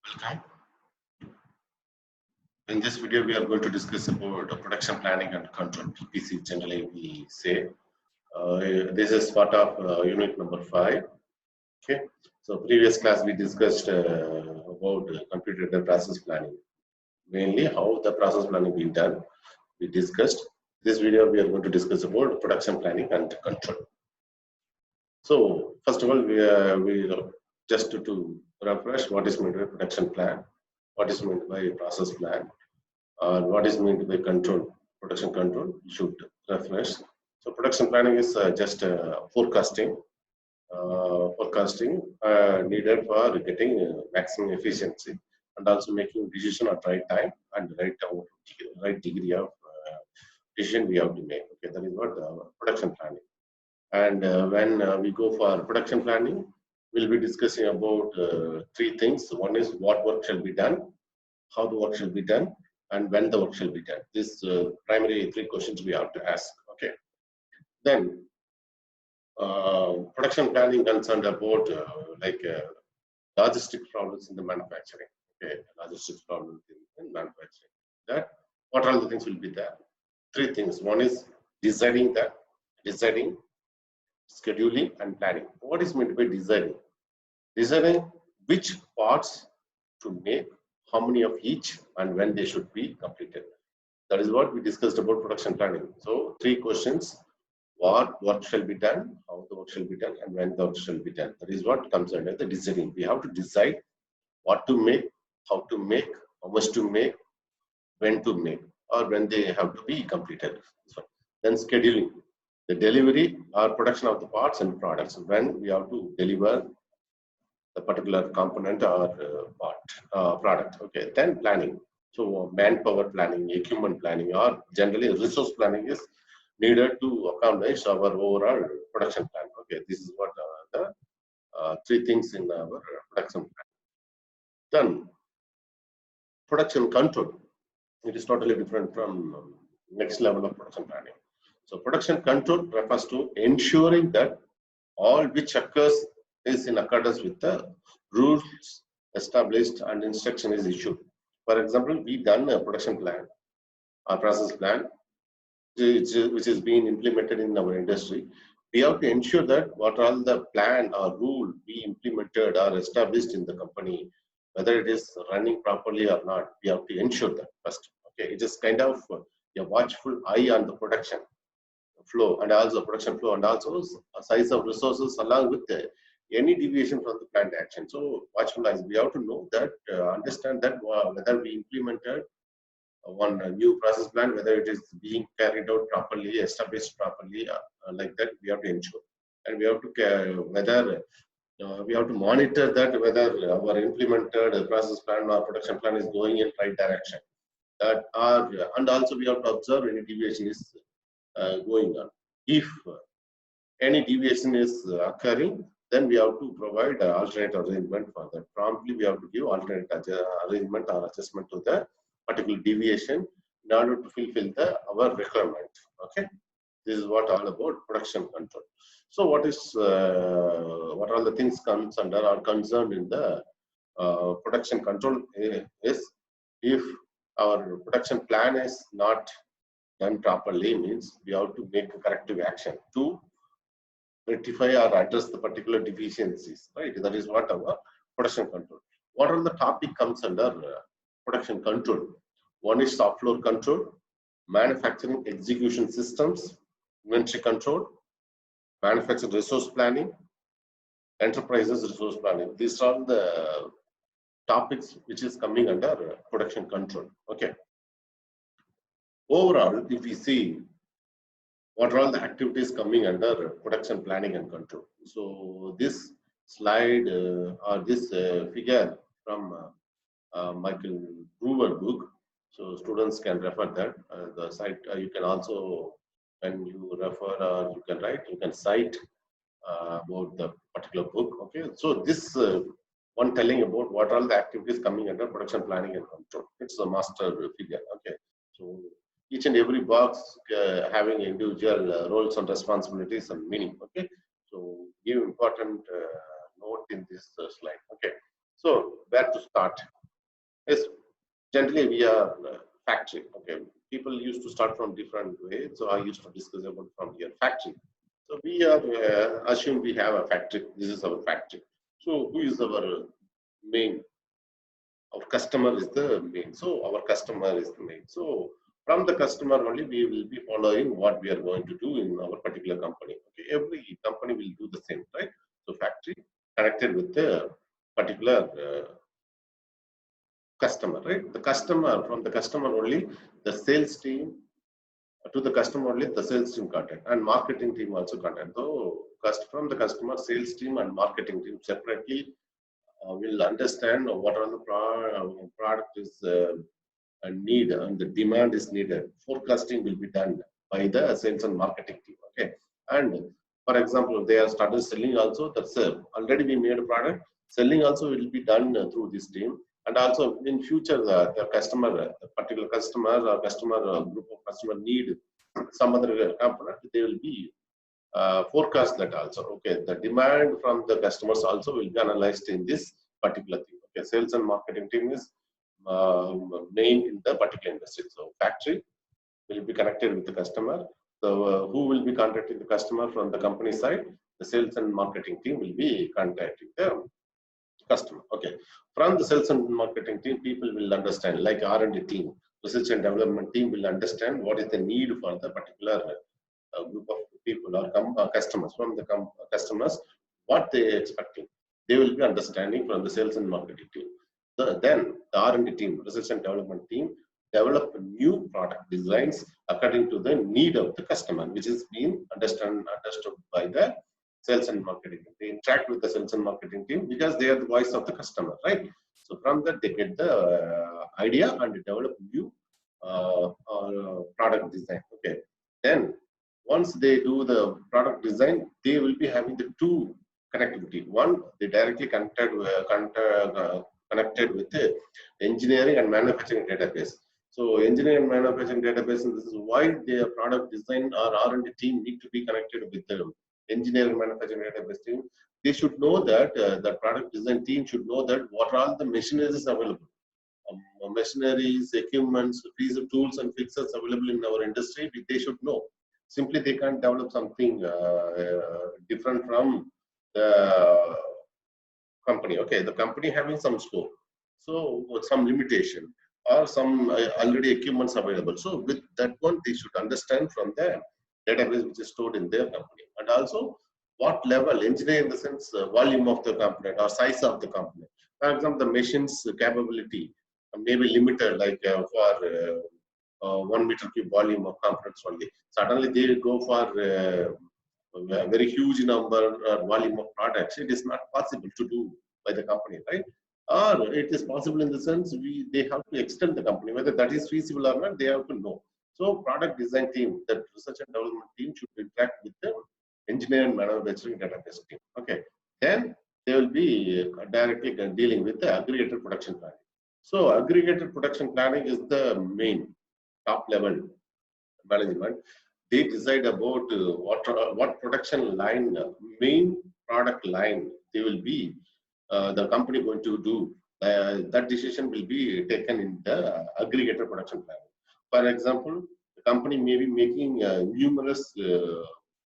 Welcome. In this video, we are going to discuss about production planning and control. PPC generally we say. This is part of unit number 5. Okay. So previous class we discussed about computer process planning. Mainly how the process planning being done. We discussed. This video we are going to discuss about production planning and control. So first of all, we just to refresh what is meant by production plan, what is meant by process plan, or what is meant by control, production control. You should refresh. So production planning is just forecasting needed for getting maximum efficiency and also making decision at right time and right degree of decision we have to make. Okay, that is what production planning. And when we go for production planning, we'll be discussing about 3 things. One is what work shall be done, how the work shall be done, and when the work shall be done. These primary 3 questions we have to ask. Okay. Then production planning concerned about logistic problems in the manufacturing. Okay, logistic problems in manufacturing. That what all the things will be there? 3 things. One is deciding, scheduling, and planning. What is meant by designing? Designing which parts to make, how many of each, and when they should be completed. That is what we discussed about production planning. So 3 questions: what work shall be done, how the work shall be done, and when the work shall be done. That is what comes under the designing. We have to decide what to make, how much to make, when to make, or when they have to be completed. Then scheduling, the delivery or production of the parts and products, when we have to deliver the particular component or product. Okay, then planning. So manpower planning, equipment planning, or generally resource planning is needed to accomplish our overall production plan. Okay, this is what the 3 things in our production plan. Then production control. It is totally different from next level of production planning. So production control refers to ensuring that all which occurs is in accordance with the rules established and instruction is issued. For example, we done a production plan, a process plan, which is being implemented in our industry. We have to ensure that what all the plan or rule be implemented or established in the company, whether it is running properly or not, we have to ensure that first. Okay, it is kind of a watchful eye on the production flow and also production flow and also size of resources along with any deviation from the planned action. So watchful eyes, we have to know that, understand that whether we implemented one new process plan, whether it is being carried out properly, established properly, like that we have to ensure. And we have to we have to monitor that whether our implemented process plan or production plan is going in right direction. And also we have to observe any deviation is going on. If any deviation is occurring, then we have to provide alternate arrangement for that. Promptly, we have to give alternate arrangement or adjustment to the particular deviation in order to fulfill our requirement. Okay, this is what all about production control. So, what all the things comes under or concerned in the production control is if our production plan is not done properly, means we have to make a corrective action to rectify or address the particular deficiencies, right? That is what our production control. What are the topic comes under production control? One is shop floor control, manufacturing execution systems, inventory control, manufacturing resource planning, enterprises resource planning. These are the topics which is coming under production control. Okay. Overall, if we see what are all the activities coming under production planning and control. So this slide or this figure from Michael Brewer book. So students can refer that. The site you can also, when you refer or you can write, you can cite about the particular book. Okay. So this one telling about what are all the activities coming under production planning and control. It's a master figure. Okay. So each and every box having individual roles and responsibilities and meaning. Okay, so give important note in this slide. Okay, so where to start? Yes, generally we are factory. Okay, people used to start from different ways. So I used to discuss about from here factory. So we are assume we have a factory. This is our factory. So who is our main? Our customer is the main. So our customer is the main. So from the customer only we will be following what we are going to do in our particular company. Okay, every company will do the same, right? So factory connected with the particular customer, right? The customer, from the customer only the sales team, to the customer only the sales team contact, and marketing team also contact. So from the customer, sales team and marketing team separately will understand what are the product is need and the demand is needed. Forecasting will be done by the sales and marketing team. Okay, and for example, they have started selling also. That's already we made a product. Selling also will be done through this team, and also in future the customer, the particular customer or customer group of customer need some other component. They will be forecast that also. Okay, the demand from the customers also will be analyzed in this particular thing. Okay, sales and marketing team is main in the particular industry. So factory will be connected with the customer. So who will be contacting the customer from the company side? The sales and marketing team will be contacting the customer. Okay, from the sales and marketing team, people will understand, like R&D team, research and development team will understand what is the need for the particular group of people or customers. From the customers, what they are expecting, they will be understanding from the sales and marketing team. Then the R&D team, research and development team, develop new product designs according to the need of the customer, which is being understood by the sales and marketing. They interact with the sales and marketing team because they are the voice of the customer, right? So from that they get the idea and develop new product design. Okay, then once they do the product design, they will be having the two connectivity. One, they directly connected with the engineering and manufacturing database. So engineering and manufacturing database, and this is why their product design or R&D team need to be connected with the engineering and manufacturing database team. They should know that the product design team should know that what are all the machineries available. Machineries, equipments, piece of tools and fixtures available in our industry, they should know. Simply they can't develop something different from the company. Okay, the company having some scope, so some limitation or some already equipments available. So with that one, they should understand from the database which is stored in their company, and also what level engineering in the sense volume of the component or size of the component. For example, the machine's capability may be limited, like for 1 meter cube volume of components only. Suddenly they go for a very huge number or volume of products. It is not possible to do by the company, right? Or it is possible in the sense they have to extend the company. Whether that is feasible or not, they have to know. So product design team, that research and development team should interact with the engineering and manufacturing database team. Okay, then they will be directly dealing with the aggregated production planning. So aggregated production planning is the main top level management. They decide about what production line, main product line they will be the company going to do. That decision will be taken in the aggregated production planning. For example, the company may be making numerous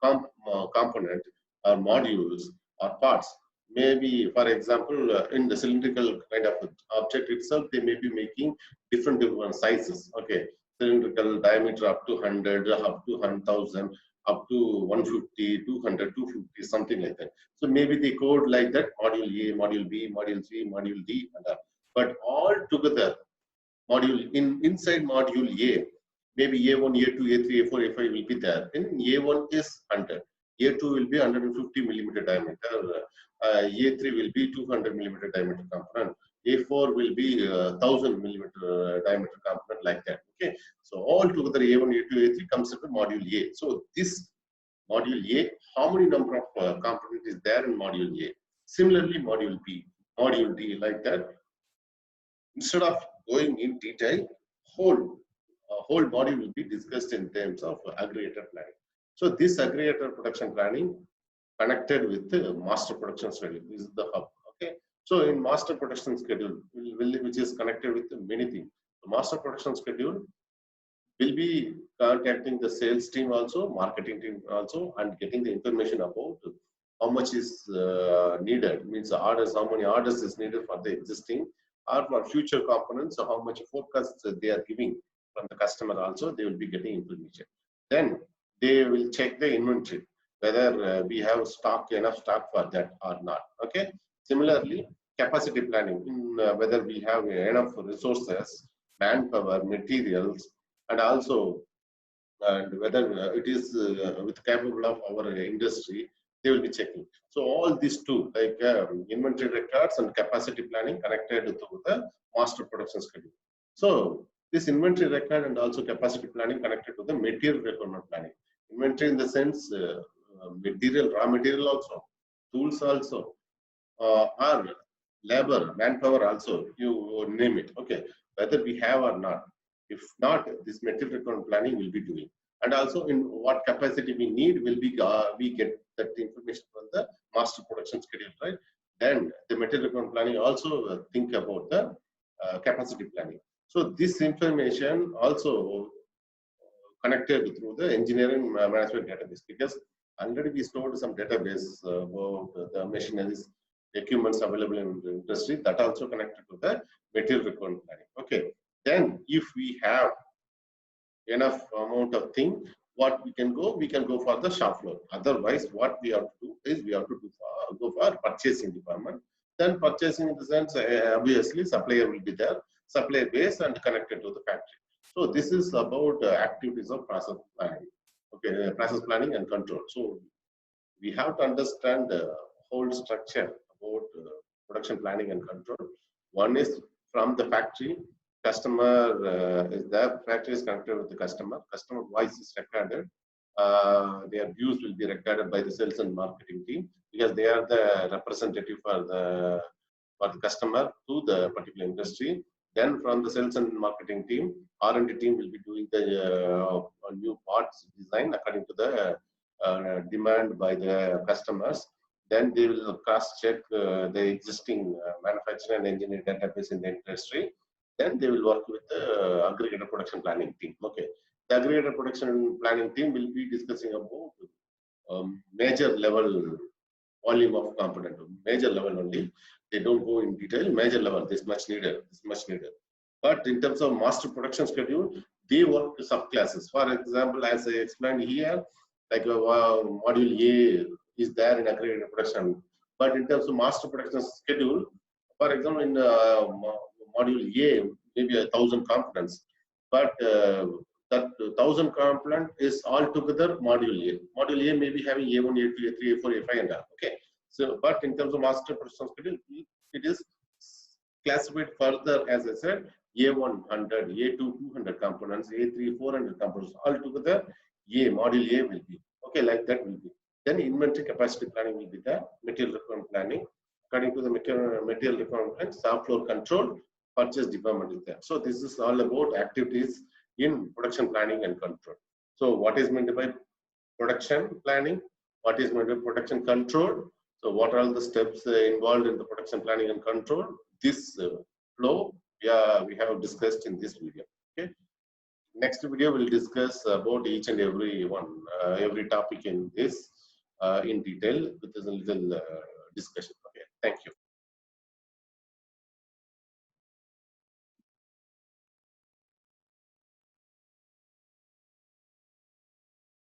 component or modules or parts. Maybe, for example, in the cylindrical kind of object itself, they may be making different sizes. Okay, cylindrical diameter up to 100, up to 1,000, up to 150, 200, 250, something like that. So maybe they code like that: module A, module B, module C, module D, and that. But all together, module inside module A, maybe A1, A2, A3, A4, A5 will be there. And A1 is 100. A2 will be 150 millimeter diameter. A3 will be 200 millimeter diameter component. A4 will be 1000 millimeter diameter component, like that. Okay. So all together A1, A2, A3 comes into module A. So this module A, how many number of components is there in module A? Similarly, module B, module D, like that. Instead of going in detail, whole body will be discussed in terms of aggregated planning. So this aggregated production planning connected with the master production schedule. This is the hub. Okay. So in master production schedule, we'll which is connected with many things. The master production schedule will be contacting the sales team also, marketing team also, and getting the information about how much is needed, means the orders, how many orders is needed for the existing or for future components, so how much forecast they are giving from the customer also, they will be getting information. Then they will check the inventory, whether we have enough stock for that or not. Okay. Similarly, capacity planning, whether we have enough resources, manpower, materials, and also and whether it is with capable of our industry, they will be checking. So all these two, like inventory records and capacity planning, connected to the master production schedule. So this inventory record and also capacity planning connected to the material requirement planning. Inventory in the sense material, raw material also, tools also, or labor, manpower also, you name it. Okay, whether we have or not. If not, this material requirement planning will be doing. And also in what capacity we need will be, we get that information from the master production schedule, right? Then the material requirement planning also think about the capacity planning. So this information also connected through the engineering management database, because already we stored some database about the machineries, equipments available in the industry, that also connected to the material requirement planning. Okay. Then if we have enough amount of thing, what we can go for the shop floor. Otherwise, what we have to do is we have to go for purchasing department. Then purchasing in the sense, obviously supplier will be there, supplier base and connected to the factory. So this is about activities of process planning. Okay, process planning and control. So we have to understand the whole structure about production planning and control. One is from the factory, customer is there, factory is connected with the customer voice is recorded, their views will be recorded by the sales and marketing team, because they are the representative for the customer to the particular industry. Then from the sales and marketing team, R&D team will be doing the new parts design according to the demand by the customers. Then they will cross-check the existing manufacturing and engineering database in the industry. Then they will work with the aggregator production planning team. Okay, the aggregator production planning team will be discussing about major level volume of component, major level only. They don't go in detail. Major level, this much needed, this much needed. But in terms of master production schedule, they work to subclasses. For example, as I explained here, like module A is there in aggregator production. But in terms of master production schedule, for example, in module A, maybe 1,000 components, but that 1,000 component is altogether module A. Module A may be having A1, A2, A3, A4, A5, and all. Okay. So, but in terms of master production schedule, it is classified further, as I said, A1 100, A2 200 components, A3 400 components, altogether A, module A will be. Okay, like that will be. Then inventory capacity planning will be there, material requirement planning. According to the material requirement planning, shop floor control, purchase department is there. So this is all about activities in production planning and control. So what is meant by production planning? What is meant by production control? So what are all the steps involved in the production planning and control? This flow, we have discussed in this video. Okay. Next video will discuss about each and every one, every topic in this in detail with a little discussion. Okay. Thank you.